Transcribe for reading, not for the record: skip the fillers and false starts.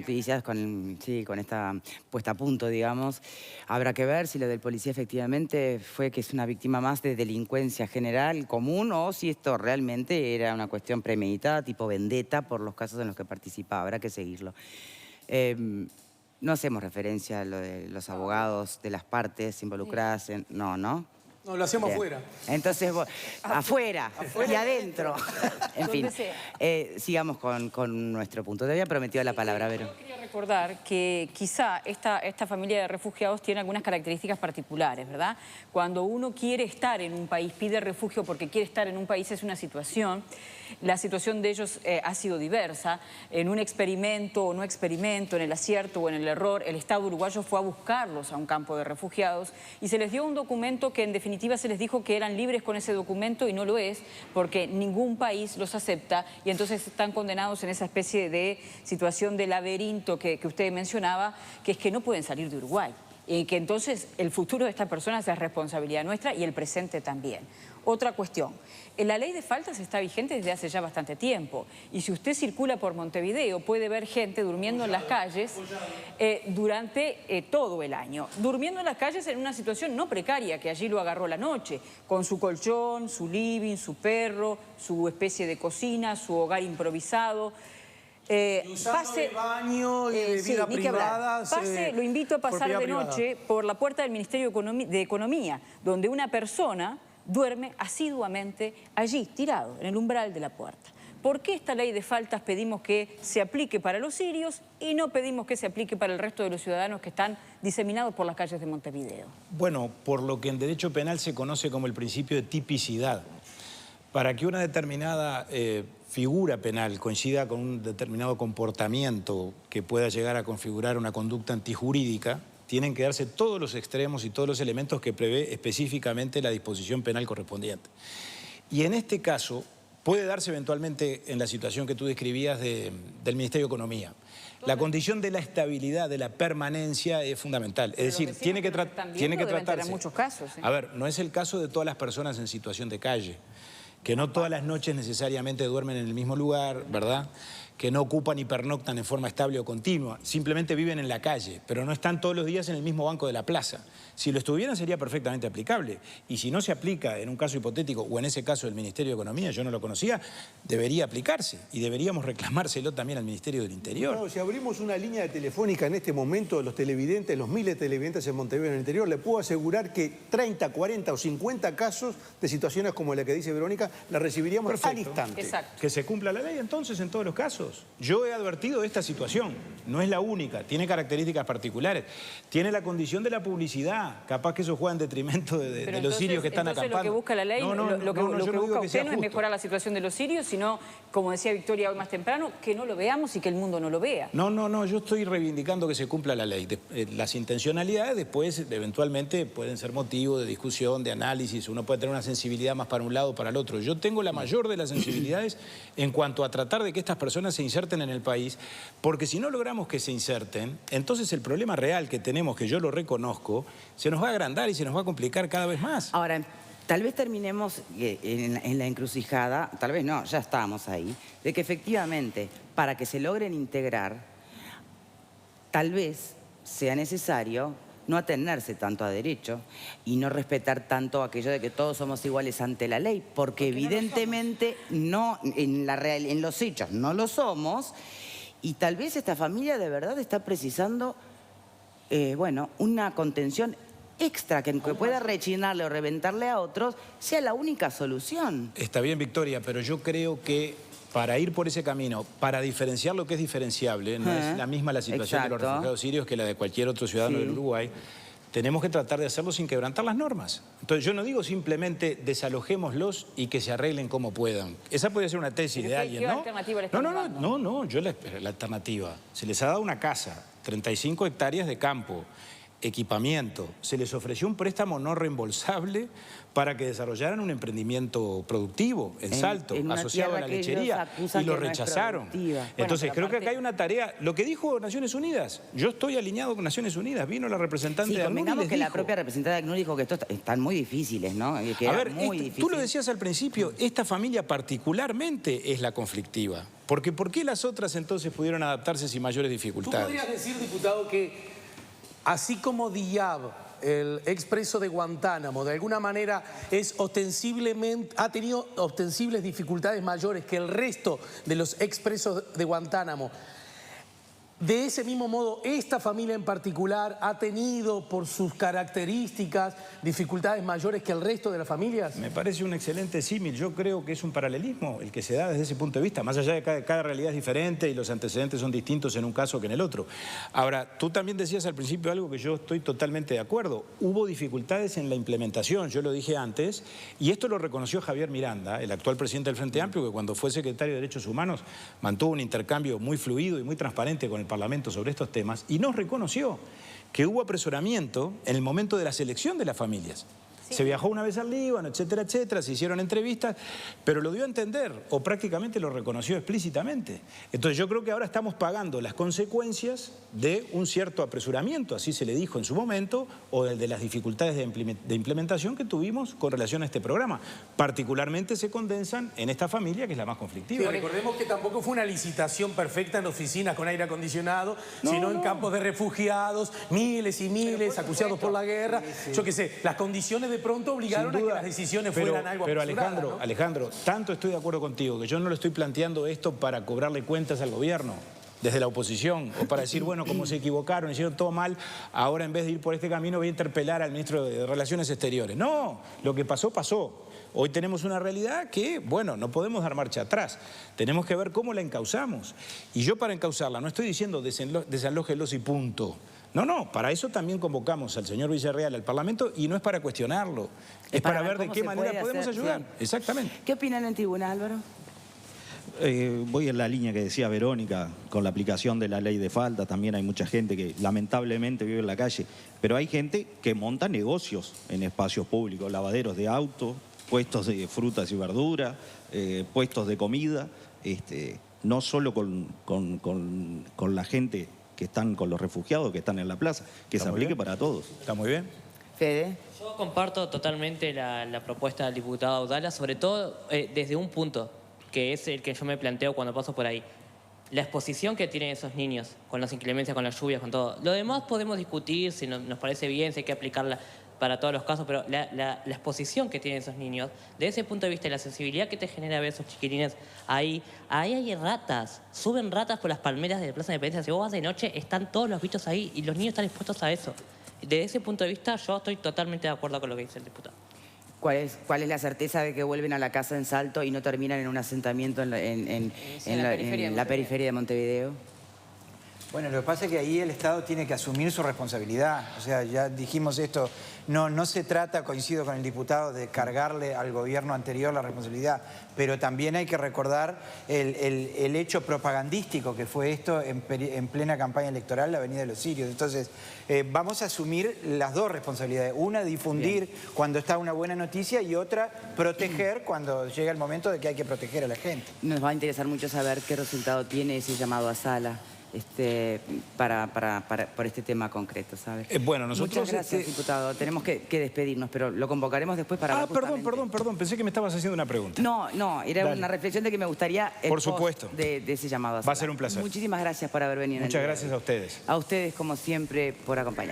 Noticias sí, con esta puesta a punto, digamos. Habrá que ver si lo del policía efectivamente fue que es una víctima más de delincuencia general común o si esto realmente era una cuestión premeditada, tipo vendetta, por los casos en los que participaba. Habrá que seguirlo. No hacemos referencia a lo de los abogados de las partes involucradas en... No, ¿no? No, lo hacemos Bien. afuera. Entonces, afuera y adentro. En fin, sigamos con nuestro punto. Te había prometido la palabra, Vero. Yo quería recordar que quizá esta familia de refugiados tiene algunas características particulares, ¿verdad? Cuando uno quiere estar en un país, pide refugio porque quiere estar en un país, es una situación. La situación de ellos ha sido diversa. En un experimento o no experimento, en el acierto o en el error, el Estado uruguayo fue a buscarlos a un campo de refugiados y se les dio un documento que en definitiva se les dijo que eran libres con ese documento y no lo es porque ningún país los acepta y entonces están condenados en esa especie de situación de laberinto que usted mencionaba, que es que no pueden salir de Uruguay. Y que entonces el futuro de estas personas es responsabilidad nuestra y el presente también. Otra cuestión, la ley de faltas está vigente desde hace ya bastante tiempo y si usted circula por Montevideo puede ver gente durmiendo en las calles durante todo el año. Durmiendo en las calles en una situación no precaria, que allí lo agarró la noche, con su colchón, su living, su perro, su especie de cocina, su hogar improvisado. Pase de baño y de vida privada. Lo invito a pasar de noche por la puerta del Ministerio de Economía, donde una persona duerme asiduamente allí, tirado, en el umbral de la puerta. ¿Por qué esta ley de faltas pedimos que se aplique para los sirios y no pedimos que se aplique para el resto de los ciudadanos que están diseminados por las calles de Montevideo? Bueno, por lo que en derecho penal se conoce como el principio de tipicidad. Para que una determinada figura penal coincida con un determinado comportamiento que pueda llegar a configurar una conducta antijurídica, tienen que darse todos los extremos y todos los elementos que prevé específicamente la disposición penal correspondiente. Y en este caso puede darse eventualmente en la situación que tú describías del Ministerio de Economía. La condición de la estabilidad, de la permanencia es fundamental. Es decir, tiene que tratarse. En muchos casos. A ver, no es el caso de todas las personas en situación de calle, que no todas las noches necesariamente duermen en el mismo lugar, ¿verdad? Que no ocupan y pernoctan en forma estable o continua, simplemente viven en la calle, pero no están todos los días en el mismo banco de la plaza. Si lo estuvieran sería perfectamente aplicable, y si no se aplica en un caso hipotético, o en ese caso del Ministerio de Economía, yo no lo conocía, debería aplicarse, y deberíamos reclamárselo también al Ministerio del Interior. No, si abrimos una línea de telefónica en este momento, los televidentes, los miles de televidentes en Montevideo en el interior, le puedo asegurar que 30, 40 o 50 casos de situaciones como la que dice Verónica, la recibiríamos al instante. Exacto. Que se cumpla la ley entonces en todos los casos. Yo he advertido de esta situación, no es la única, tiene características particulares, tiene la condición de la publicidad, capaz que eso juega en detrimento de los sirios que están acampando. Lo que busca la ley, lo que busca usted no es mejorar la situación de los sirios, sino, como decía Victoria hoy más temprano, que no lo veamos y que el mundo no lo vea. No, yo estoy reivindicando que se cumpla la ley. Las intencionalidades después eventualmente pueden ser motivo de discusión, de análisis, uno puede tener una sensibilidad más para un lado o para el otro. Yo tengo la mayor de las sensibilidades en cuanto a tratar de que estas personas se inserten en el país, porque si no logramos que se inserten, entonces el problema real que tenemos, que yo lo reconozco, se nos va a agrandar y se nos va a complicar cada vez más. Ahora, tal vez terminemos en la encrucijada, tal vez no, ya estábamos ahí, de que efectivamente, para que se logren integrar, tal vez sea necesario no atenerse tanto a derecho y no respetar tanto aquello de que todos somos iguales ante la ley, porque evidentemente no, en los hechos no lo somos, y tal vez esta familia de verdad está precisando, bueno, una contención extra que pueda rechinarle o reventarle a otros sea la única solución. Está bien, Victoria, pero yo creo que para ir por ese camino, para diferenciar lo que es diferenciable, no es la misma la situación de los refugiados sirios que la de cualquier otro ciudadano del Uruguay, tenemos que tratar de hacerlo sin quebrantar las normas. Entonces yo no digo simplemente desalojémoslos y que se arreglen como puedan. Esa podría ser una tesis de alguien, ¿no? ¿Qué alternativa le están dando? No, yo la alternativa. Se les ha dado una casa, 35 hectáreas de campo, equipamiento, se les ofreció un préstamo no reembolsable para que desarrollaran un emprendimiento productivo en Salto, en una asociado a tierra la que ellos lechería, acusan y lo que no es rechazaron. productiva. Entonces Bueno, pero creo que aparte- acá hay una tarea, lo que dijo Naciones Unidas, yo estoy alineado con Naciones Unidas, vino la representante Sí, de ACNUR y convengamos les que la dijo. propia representante de ACNUR dijo que estos están muy difíciles, ¿no? Y que A era ver, muy difícil. tú lo decías al principio, esta familia particularmente es la conflictiva. Porque ¿por qué las otras entonces pudieron adaptarse sin mayores ¿Tú dificultades? podrías decir, diputado, que así como Diab, el expreso de Guantánamo, de alguna manera ha tenido ostensibles dificultades mayores que el resto de los expresos de Guantánamo, de ese mismo modo, esta familia en particular ha tenido, por sus características, dificultades mayores que el resto de las familias? Me parece un excelente símil. Yo creo que es un paralelismo el que se da desde ese punto de vista, más allá de que cada realidad es diferente y los antecedentes son distintos en un caso que en el otro. Ahora, tú también decías al principio algo que yo estoy totalmente de acuerdo. Hubo dificultades en la implementación, yo lo dije antes, y esto lo reconoció Javier Miranda, el actual presidente del Frente Amplio, que cuando fue secretario de Derechos Humanos mantuvo un intercambio muy fluido y muy transparente con el Parlamento sobre estos temas, y nos reconoció que hubo apresuramiento en el momento de la selección de las familias. Se viajó una vez al Líbano, etcétera, etcétera, se hicieron entrevistas, pero lo dio a entender, o prácticamente lo reconoció explícitamente. Entonces yo creo que ahora estamos pagando las consecuencias de un cierto apresuramiento, así se le dijo en su momento, o de las dificultades de implementación que tuvimos con relación a este programa. Particularmente se condensan en esta familia, que es la más conflictiva. Sí, recordemos que tampoco fue una licitación perfecta en oficinas con aire acondicionado, sino en campos de refugiados, miles y miles, acuciados por la guerra. Yo qué sé, las condiciones de pronto obligaron Sin duda, a que las decisiones fueran algo pero apresuradas, ¿no? Alejandro, tanto estoy de acuerdo contigo que yo no le estoy planteando esto para cobrarle cuentas al gobierno desde la oposición, o para decir, bueno, como se equivocaron, hicieron todo mal, ahora en vez de ir por este camino voy a interpelar al ministro de Relaciones Exteriores. No, lo que pasó, pasó. Hoy tenemos una realidad que, bueno, no podemos dar marcha atrás. Tenemos que ver cómo la encauzamos. Y yo para encauzarla no estoy diciendo desalójenlos y punto. No, no, para eso también convocamos al señor Villarreal al Parlamento y no es para cuestionarlo, es para ver de cómo qué se manera puede podemos hacer, ayudar. sí. Exactamente. ¿Qué opinan en tribuna, Álvaro? Voy en la línea que decía Verónica, con la aplicación de la ley de falta. También hay mucha gente que lamentablemente vive en la calle, pero hay gente que monta negocios en espacios públicos, lavaderos de autos, puestos de frutas y verduras, puestos de comida, no solo con la gente que están con los refugiados que están en la plaza, que se aplique para todos. ¿Está muy bien? Fede. Yo comparto totalmente la propuesta del diputado Audala, sobre todo desde un punto, que es el que yo me planteo cuando paso por ahí. La exposición que tienen esos niños, con las inclemencias, con las lluvias, con todo. Lo demás podemos discutir si nos parece bien, si hay que aplicarla para todos los casos, pero la exposición que tienen esos niños, desde ese punto de vista, la sensibilidad que te genera ver a esos chiquilines, ahí hay ratas, suben ratas por las palmeras de la Plaza de Independencia. Si vos vas de noche, están todos los bichos ahí y los niños están expuestos a eso. Desde ese punto de vista, yo estoy totalmente de acuerdo con lo que dice el diputado. ¿Cuál es la certeza de que vuelven a la casa en Salto y no terminan en un asentamiento en la periferia de Montevideo? Bueno, lo que pasa es que ahí el Estado tiene que asumir su responsabilidad. O sea, ya dijimos esto, no se trata, coincido con el diputado, de cargarle al gobierno anterior la responsabilidad, pero también hay que recordar el hecho propagandístico que fue esto en plena campaña electoral, la Avenida de los Sirios. Entonces, vamos a asumir las dos responsabilidades. Una, difundir cuando está una buena noticia, y otra, proteger cuando llega el momento de que hay que proteger a la gente. Nos va a interesar mucho saber qué resultado tiene ese llamado a sala por este tema concreto, ¿sabes? Bueno, nosotros... Muchas gracias, diputado. Tenemos que despedirnos, pero lo convocaremos después para hablar perdón. Pensé que me estabas haciendo una pregunta. No, era Dale. una reflexión de que me gustaría Por supuesto. de ese llamado a sala. Va a ser un placer. Muchísimas gracias por haber venido. Muchas gracias a ustedes. A ustedes, como siempre, por acompañarnos.